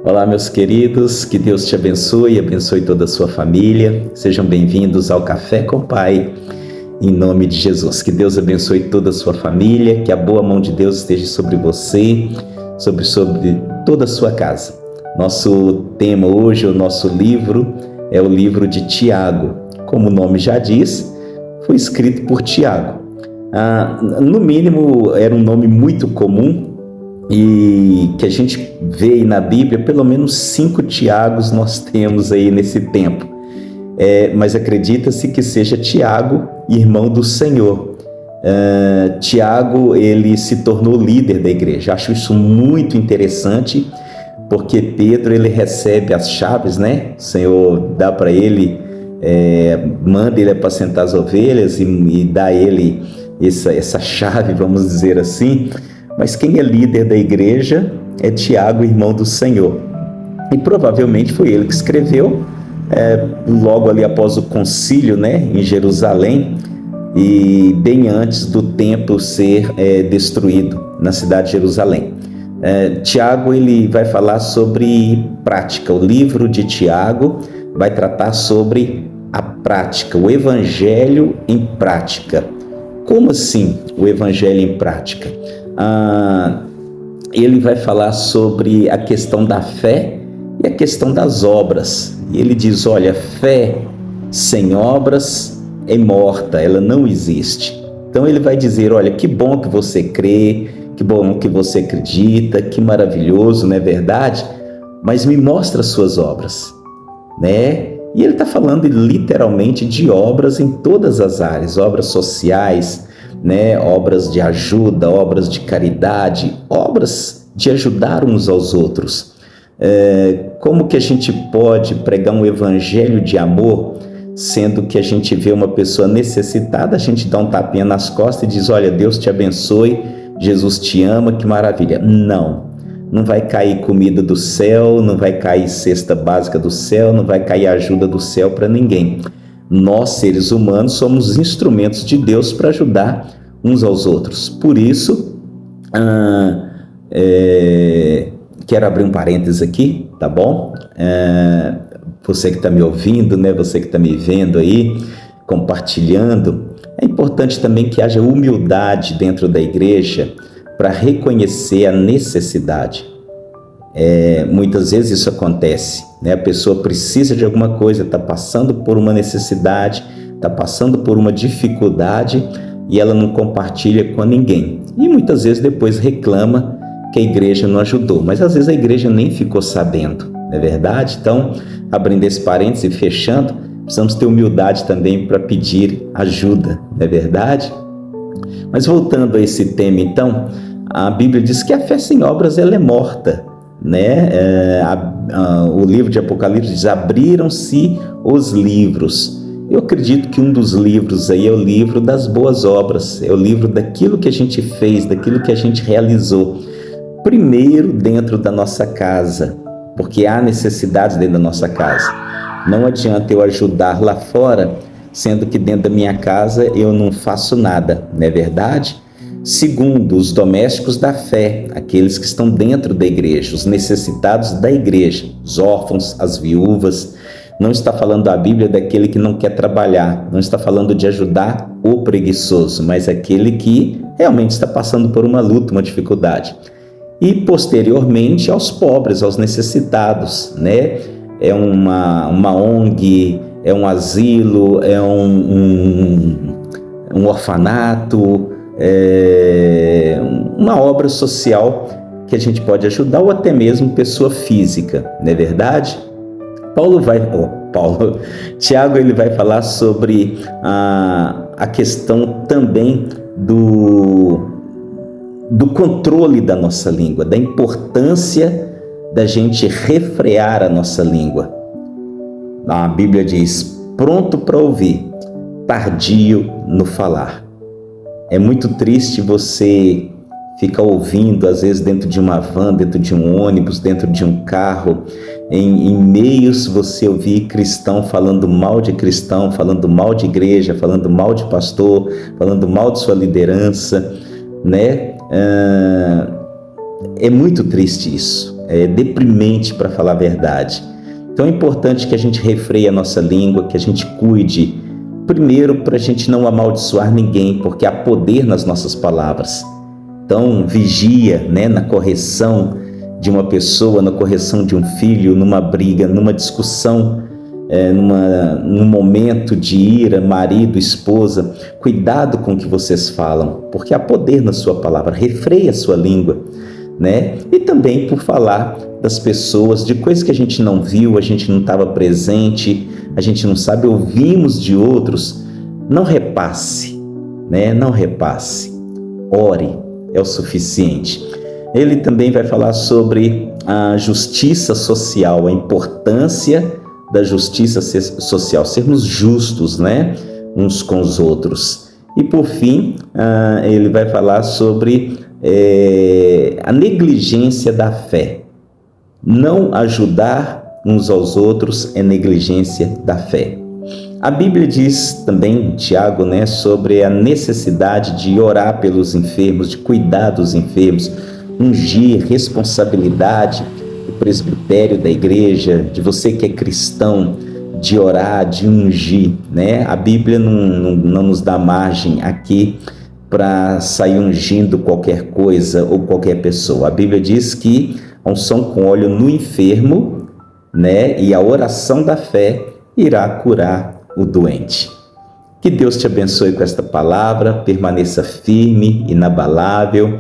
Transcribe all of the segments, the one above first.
Olá, meus queridos, que Deus te abençoe e abençoe toda a sua família. Sejam bem-vindos ao Café com o Pai, em nome de Jesus. Que Deus abençoe toda a sua família, que a boa mão de Deus esteja sobre você, sobre toda a sua casa. Nosso tema hoje, o nosso livro, é o livro de Tiago. Como o nome já diz, foi escrito por Tiago. No mínimo, era um nome muito comum, e que a gente vê aí na Bíblia, pelo menos 5 Tiagos nós temos aí nesse tempo. Mas acredita-se que seja Tiago, irmão do Senhor. Tiago, ele se tornou líder da igreja. Acho isso muito interessante, porque Pedro, ele recebe as chaves, né? O Senhor dá para ele, manda ele apacentar as ovelhas e dá a ele essa chave, vamos dizer assim. Mas quem é líder da igreja é Tiago, irmão do Senhor. E provavelmente foi ele que escreveu, logo ali após o concílio, né, em Jerusalém, e bem antes do templo ser destruído na cidade de Jerusalém. Tiago, ele vai falar sobre prática. O livro de Tiago vai tratar sobre a prática, o evangelho em prática. Como assim o evangelho em prática? Ele vai falar sobre a questão da fé e a questão das obras. E ele diz, olha, fé sem obras é morta, ela não existe. Então ele vai dizer, olha, que bom que você crê, que bom que você acredita, que maravilhoso, não é verdade? Mas me mostra as suas obras, né? E ele está falando literalmente de obras em todas as áreas, obras sociais, né? Obras de ajuda, obras de caridade, obras de ajudar uns aos outros. Como que a gente pode pregar um evangelho de amor, sendo que a gente vê uma pessoa necessitada, a gente dá um tapinha nas costas e diz, olha, Deus te abençoe, Jesus te ama, que maravilha. Não vai cair comida do céu, não vai cair cesta básica do céu, não vai cair ajuda do céu para ninguém. Nós, seres humanos, somos instrumentos de Deus para ajudar uns aos outros. Por isso, quero abrir um parênteses aqui, tá bom? Você que está me ouvindo, né? Você que está me vendo aí, compartilhando, é importante também que haja humildade dentro da igreja para reconhecer a necessidade. Muitas vezes isso acontece, né? A pessoa precisa de alguma coisa, está passando por uma necessidade, está passando por uma dificuldade e ela não compartilha com ninguém. E muitas vezes depois reclama que a igreja não ajudou, mas às vezes a igreja nem ficou sabendo, não é verdade? Então, abrindo esse parênteses e fechando, precisamos ter humildade também para pedir ajuda, não é verdade? Mas voltando a esse tema, então, a Bíblia diz que a fé sem obras ela é morta, né? O livro de Apocalipse diz, abriram-se os livros. Eu acredito que um dos livros aí é o livro das boas obras, é o livro daquilo que a gente fez, daquilo que a gente realizou. Primeiro dentro da nossa casa, porque há necessidades dentro da nossa casa. Não adianta eu ajudar lá fora, sendo que dentro da minha casa eu não faço nada, não é verdade? Segundo, os domésticos da fé, aqueles que estão dentro da igreja, os necessitados da igreja, os órfãos, as viúvas. Não está falando a Bíblia daquele que não quer trabalhar, não está falando de ajudar o preguiçoso, mas aquele que realmente está passando por uma luta, uma dificuldade. E posteriormente aos pobres, aos necessitados, né? É uma ONG, é um asilo, é um orfanato, uma obra social que a gente pode ajudar, ou até mesmo pessoa física, não é verdade? Tiago, ele vai falar sobre a questão também do controle da nossa língua, da importância da gente refrear a nossa língua. A Bíblia diz, pronto para ouvir, tardio no falar. É muito triste você ficar ouvindo, às vezes dentro de uma van, dentro de um ônibus, dentro de um carro, em meios você ouvir cristão falando mal de cristão, falando mal de igreja, falando mal de pastor, falando mal de sua liderança, né? É muito triste isso. é deprimente, para falar a verdade. Então é importante que a gente refreie a nossa língua, que a gente cuide, primeiro para a gente não amaldiçoar ninguém, porque há poder nas nossas palavras. Então vigia, né, na correção de uma pessoa, na correção de um filho, numa briga, numa discussão, num momento de ira, marido, esposa. Cuidado com o que vocês falam, porque há poder na sua palavra. Refreie a sua língua, né? E também por falar das pessoas, de coisas que a gente não viu, a gente não estava presente, a gente não sabe, ouvimos de outros. Não repasse, né? Não repasse. Ore, é o suficiente. Ele também vai falar sobre a justiça social, a importância da justiça social, sermos justos, né, uns com os outros. E por fim, ele vai falar sobre a negligência da fé. Não ajudar uns aos outros é negligência da fé. A Bíblia diz também, Tiago, né, sobre a necessidade de orar pelos enfermos, de cuidar dos enfermos, ungir, responsabilidade do presbitério da igreja, de você que é cristão, de orar, de ungir, né? A Bíblia não nos dá margem aqui para sair ungindo qualquer coisa ou qualquer pessoa. A Bíblia diz que a unção com óleo no enfermo, né, e a oração da fé irá curar o doente. Que Deus te abençoe com esta palavra, permaneça firme, inabalável,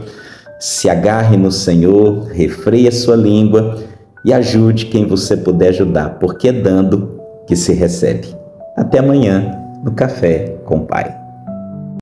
se agarre no Senhor, refreie a sua língua e ajude quem você puder ajudar, porque é dando que se recebe. Até amanhã no Café com o Pai.